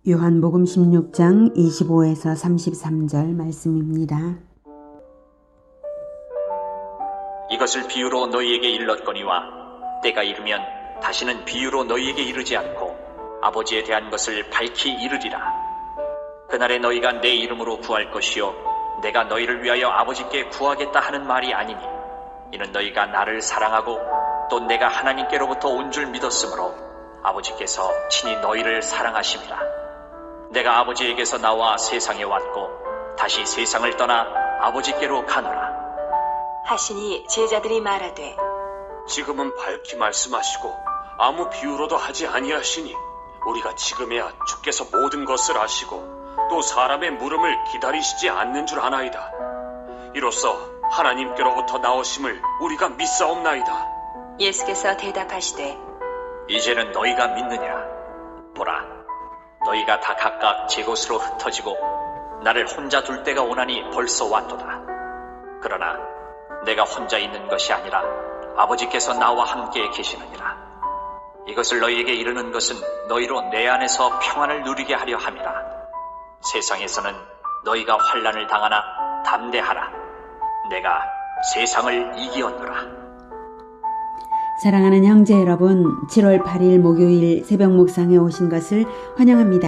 요한복음 16장 25에서 33절 말씀입니다. 이것을 비유로 너희에게 일렀거니와 때가 이르면 다시는 비유로 너희에게 이르지 않고 아버지에 대한 것을 밝히 이르리라. 그날에 너희가 내 이름으로 구할 것이요 내가 너희를 위하여 아버지께 구하겠다 하는 말이 아니니 이는 너희가 나를 사랑하고 또 내가 하나님께로부터 온 줄 믿었으므로 아버지께서 친히 너희를 사랑하심이라. 내가 아버지에게서 나와 세상에 왔고 다시 세상을 떠나 아버지께로 가노라 하시니 제자들이 말하되 지금은 밝히 말씀하시고 아무 비유로도 하지 아니하시니 우리가 지금에야 주께서 모든 것을 아시고 또 사람의 물음을 기다리시지 않는 줄 아나이다. 이로써 하나님께로부터 나오심을 우리가 믿사옵나이다. 예수께서 대답하시되 이제는 너희가 믿느니라. 보라, 너희가 다 각각 제 곳으로 흩어지고 나를 혼자 둘 때가 오나니 벌써 왔도다. 그러나 내가 혼자 있는 것이 아니라 아버지께서 나와 함께 계시느니라. 이것을 너희에게 이르는 것은 너희로 내 안에서 평안을 누리게 하려 함이라. 세상에서는 너희가 환난을 당하나 담대하라. 내가 세상을 이기었노라. 사랑하는 형제 여러분, 7월 8일 목요일 새벽 묵상에 오신 것을 환영합니다.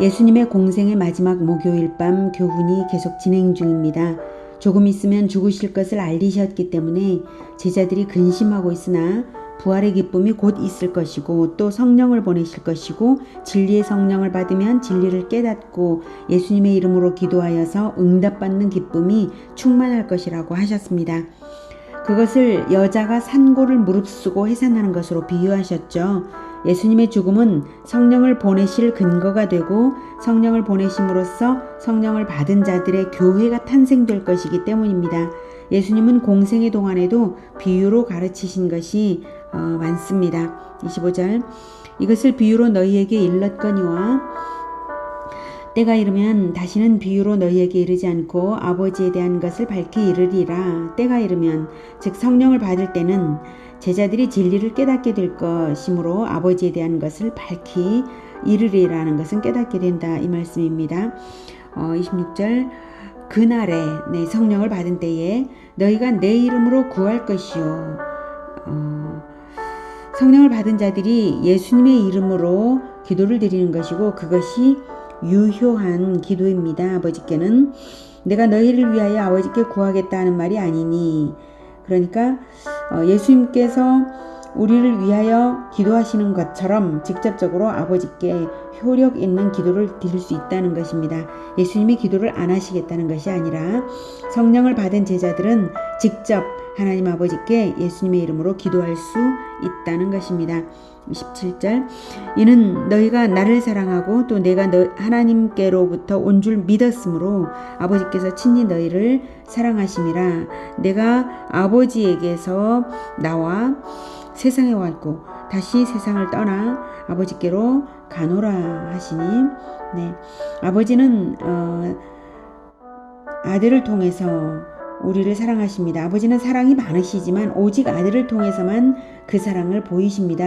예수님의 공생의 마지막 목요일 밤 교훈이 계속 진행 중입니다. 조금 있으면 죽으실 것을 알리셨기 때문에 제자들이 근심하고 있으나 부활의 기쁨이 곧 있을 것이고 또 성령을 보내실 것이고 진리의 성령을 받으면 진리를 깨닫고 예수님의 이름으로 기도하여서 응답받는 기쁨이 충만할 것이라고 하셨습니다. 그것을 여자가 산고를 무릅쓰고 해산하는 것으로 비유하셨죠. 예수님의 죽음은 성령을 보내실 근거가 되고 성령을 보내심으로써 성령을 받은 자들의 교회가 탄생될 것이기 때문입니다. 예수님은 공생의 동안에도 비유로 가르치신 것이 많습니다. 25절 이것을 비유로 너희에게 일렀거니와 때가 이르면 다시는 비유로 너희에게 이르지 않고 아버지에 대한 것을 밝히 이르리라. 때가 이르면 즉 성령을 받을 때는 제자들이 진리를 깨닫게 될 것이므로 아버지에 대한 것을 밝히 이르리라는 것은 깨닫게 된다 이 말씀입니다. 26절 그날에 성령을 받은 때에 너희가 내 이름으로 구할 것이요. 성령을 받은 자들이 예수님의 이름으로 기도를 드리는 것이고 그것이 유효한 기도입니다. 아버지께는 내가 너희를 위하여 아버지께 구하겠다 하는 말이 아니니 그러니까 예수님께서 우리를 위하여 기도하시는 것처럼 직접적으로 아버지께 효력 있는 기도를 드릴 수 있다는 것입니다. 예수님이 기도를 안 하시겠다는 것이 아니라 성령을 받은 제자들은 직접 하나님 아버지께 예수님의 이름으로 기도할 수 있다는 것입니다. 27절 이는 너희가 나를 사랑하고 또 내가 하나님께로부터 온 줄 믿었으므로 아버지께서 친히 너희를 사랑하심이라. 내가 아버지에게서 나와 세상에 왔고 다시 세상을 떠나 아버지께로 가노라 하시니 아버지는 아들을 통해서 우리를 사랑하십니다. 아버지는 사랑이 많으시지만 오직 아들을 통해서만 그 사랑을 보이십니다.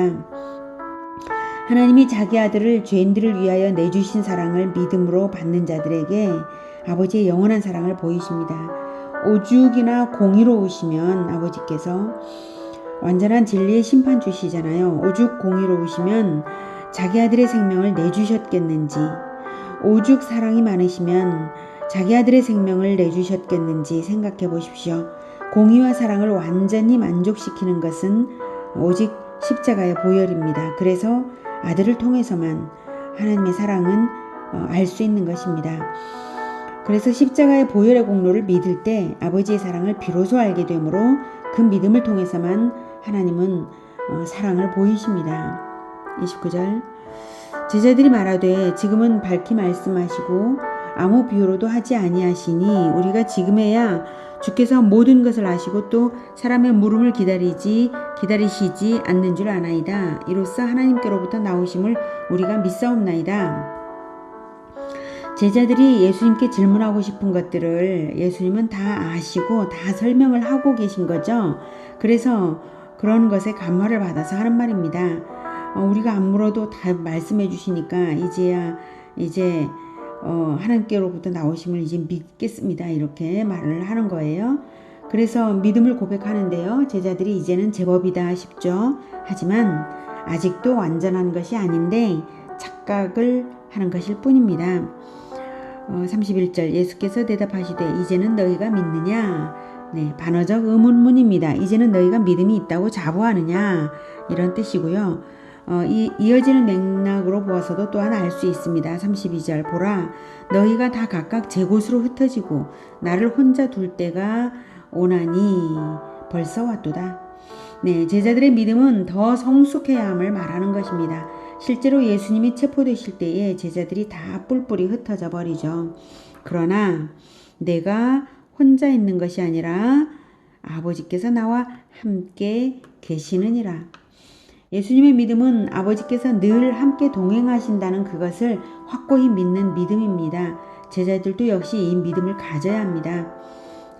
하나님이 자기 아들을 죄인들을 위하여 내주신 사랑을 믿음으로 받는 자들에게 아버지의 영원한 사랑을 보이십니다. 오죽이나 공의로우시면 아버지께서 완전한 진리의 심판 주시잖아요. 오죽 공의로우시면 자기 아들의 생명을 내주셨겠는지, 오죽 사랑이 많으시면 자기 아들의 생명을 내주셨겠는지 생각해 보십시오. 공의와 사랑을 완전히 만족시키는 것은 오직 십자가의 보혈입니다. 그래서 아들을 통해서만 하나님의 사랑은 알 수 있는 것입니다. 그래서 십자가의 보혈의 공로를 믿을 때 아버지의 사랑을 비로소 알게 되므로 그 믿음을 통해서만 하나님은 사랑을 보이십니다. 29절 제자들이 말하되 지금은 밝히 말씀하시고 아무 비유로도 하지 아니하시니 우리가 지금에야 주께서 모든 것을 아시고 또 사람의 물음을 기다리시지 않는 줄 아나이다. 이로써 하나님께로부터 나오심을 우리가 믿사옵나이다. 제자들이 예수님께 질문하고 싶은 것들을 예수님은 다 아시고 다 설명을 하고 계신 거죠. 그래서 그런 것에 감화를 받아서 하는 말입니다. 우리가 안 물어도 다 말씀해 주시니까 이제 하나님께로부터 나오심을 이제 믿겠습니다. 이렇게 말을 하는 거예요. 그래서 믿음을 고백하는데요. 제자들이 이제는 제법이다 싶죠. 하지만 아직도 완전한 것이 아닌데 착각을 하는 것일 뿐입니다. 31절 예수께서 대답하시되 이제는 너희가 믿느냐? 네, 반어적 의문문입니다. 이제는 너희가 믿음이 있다고 자부하느냐? 이런 뜻이고요. 이어지는 맥락으로 보아서도 또한 알 수 있습니다. 32절 보라 너희가 다 각각 제 곳으로 흩어지고 나를 혼자 둘 때가 오나니 벌써 왔도다. 네, 제자들의 믿음은 더 성숙해야 함을 말하는 것입니다. 실제로 예수님이 체포되실 때에 제자들이 다 뿔뿔이 흩어져 버리죠. 그러나 내가 혼자 있는 것이 아니라 아버지께서 나와 함께 계시느니라. 예수님의 믿음은 아버지께서 늘 함께 동행하신다는 그것을 확고히 믿는 믿음입니다. 제자들도 역시 이 믿음을 가져야 합니다.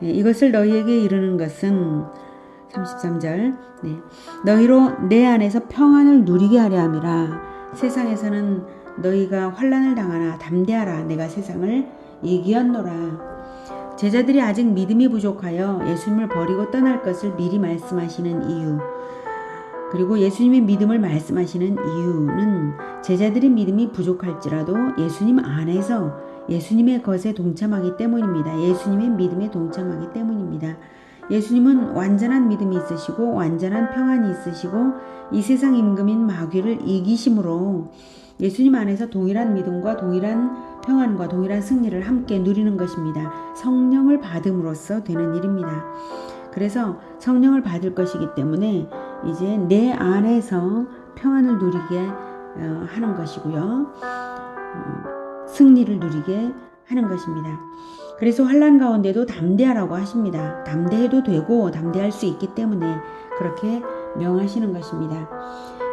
이것을 너희에게 이르는 것은 33절 너희로 내 안에서 평안을 누리게 하려 함이라. 세상에서는 너희가 환난을 당하나 담대하라. 내가 세상을 이기었노라. 제자들이 아직 믿음이 부족하여 예수님을 버리고 떠날 것을 미리 말씀하시는 이유, 그리고 예수님의 믿음을 말씀하시는 이유는 제자들의 믿음이 부족할지라도 예수님 안에서 예수님의 것에 동참하기 때문입니다. 예수님의 믿음에 동참하기 때문입니다. 예수님은 완전한 믿음이 있으시고 완전한 평안이 있으시고 이 세상 임금인 마귀를 이기심으로 예수님 안에서 동일한 믿음과 동일한 평안과 동일한 승리를 함께 누리는 것입니다. 성령을 받음으로써 되는 일입니다. 그래서 성령을 받을 것이기 때문에 이제 내 안에서 평안을 누리게 하는 것이고요. 승리를 누리게 하는 것입니다. 그래서 환난 가운데도 담대하라고 하십니다. 담대해도 되고 담대할 수 있기 때문에 그렇게 명하시는 것입니다.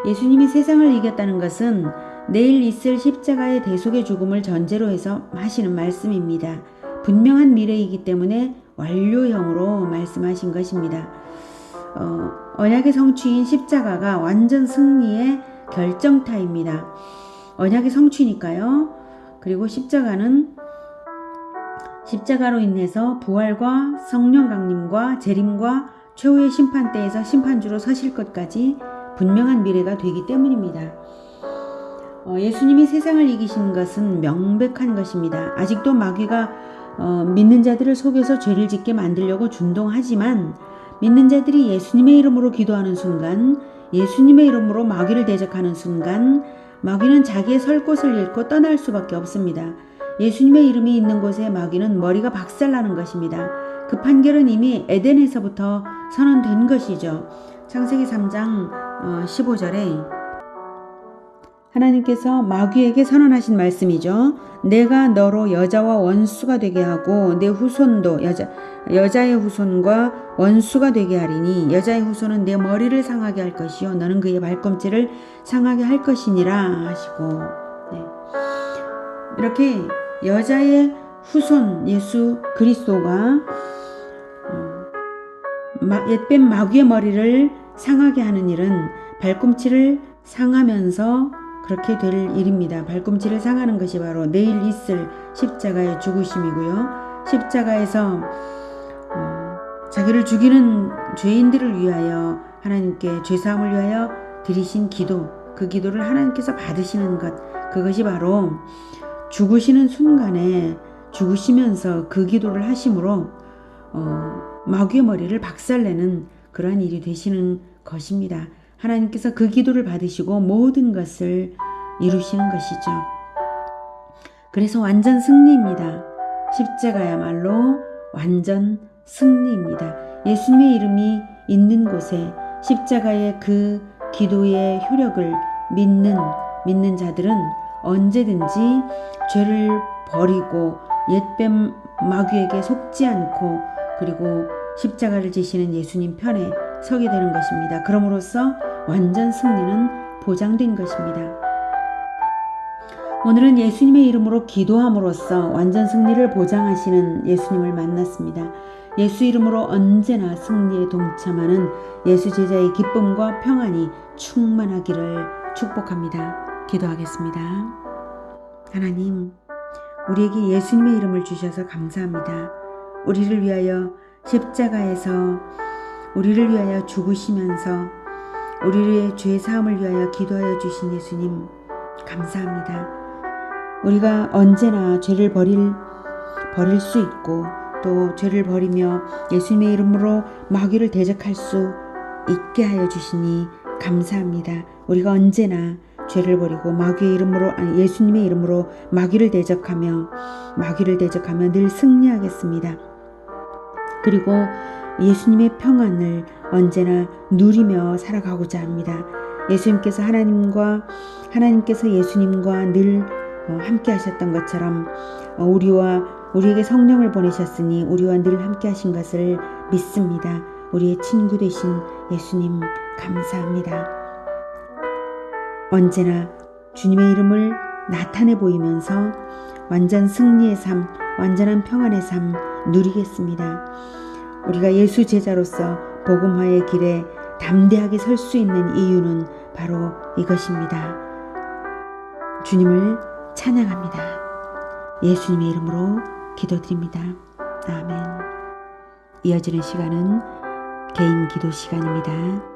예수님이 세상을 이겼다는 것은 내일 있을 십자가의 대속의 죽음을 전제로 해서 하시는 말씀입니다. 분명한 미래이기 때문에 완료형으로 말씀하신 것입니다. 언약의 성취인 십자가가 완전 승리의 결정타입니다. 언약의 성취니까요. 그리고 십자가로 인해서 부활과 성령 강림과 재림과 최후의 심판대에서 심판주로 서실 것까지 분명한 미래가 되기 때문입니다. 예수님이 세상을 이기신 것은 명백한 것입니다. 아직도 마귀가 믿는 자들을 속여서 죄를 짓게 만들려고 준동하지만 믿는 자들이 예수님의 이름으로 기도하는 순간, 예수님의 이름으로 마귀를 대적하는 순간 마귀는 자기의 설 곳을 잃고 떠날 수밖에 없습니다. 예수님의 이름이 있는 곳에 마귀는 머리가 박살나는 것입니다. 그 판결은 이미 에덴에서부터 선언된 것이죠. 창세기 3장 15절에 하나님께서 마귀에게 선언하신 말씀이죠. 내가 너로 여자와 원수가 되게 하고 내 후손도 여자의 후손과 원수가 되게 하리니 여자의 후손은 내 머리를 상하게 할 것이요 너는 그의 발꿈치를 상하게 할 것이니라 하시고, 네. 이렇게 여자의 후손 예수 그리스도가 옛뱀 마귀의 머리를 상하게 하는 일은 발꿈치를 상하면서 그렇게 될 일입니다. 발꿈치를 상하는 것이 바로 내일 있을 십자가의 죽으심이고요. 십자가에서 자기를 죽이는 죄인들을 위하여 하나님께 죄사함을 위하여 드리신 기도, 그 기도를 하나님께서 받으시는 것, 그것이 바로 죽으시는 순간에 죽으시면서 그 기도를 하심으로 마귀의 머리를 박살내는 그러한 일이 되시는 것입니다. 하나님께서 그 기도를 받으시고 모든 것을 이루시는 것이죠. 그래서 완전 승리입니다. 십자가야말로 완전 승리입니다. 예수님의 이름이 있는 곳에 십자가의 그 기도의 효력을 믿는 자들은 언제든지 죄를 버리고 옛뱀 마귀에게 속지 않고 그리고 십자가를 지시는 예수님 편에 서게 되는 것입니다. 그럼으로써 완전 승리는 보장된 것입니다. 오늘은 예수님의 이름으로 기도함으로써 완전 승리를 보장하시는 예수님을 만났습니다. 예수 이름으로 언제나 승리에 동참하는 예수 제자의 기쁨과 평안이 충만하기를 축복합니다. 기도하겠습니다. 하나님, 우리에게 예수님의 이름을 주셔서 감사합니다. 우리를 위하여 십자가에서 우리를 위하여 죽으시면서 우리의 죄 사함을 위하여 기도하여 주신 예수님 감사합니다. 우리가 언제나 죄를 버릴 수 있고 또 죄를 버리며 예수님의 이름으로 마귀를 대적할 수 있게 하여 주시니 감사합니다. 우리가 언제나 죄를 버리고 마귀의 이름으로 예수님의 이름으로 마귀를 대적하며 늘 승리하겠습니다. 그리고 예수님의 평안을 언제나 누리며 살아가고자 합니다. 하나님께서 예수님과 늘 함께 하셨던 것처럼 우리에게 성령을 보내셨으니 우리와 늘 함께 하신 것을 믿습니다. 우리의 친구 되신 예수님 감사합니다. 언제나 주님의 이름을 나타내 보이면서 완전 승리의 삶, 완전한 평안의 삶 누리겠습니다. 우리가 예수 제자로서 복음화의 길에 담대하게 설 수 있는 이유는 바로 이것입니다. 주님을 찬양합니다. 예수님의 이름으로 기도드립니다. 아멘. 이어지는 시간은 개인 기도 시간입니다.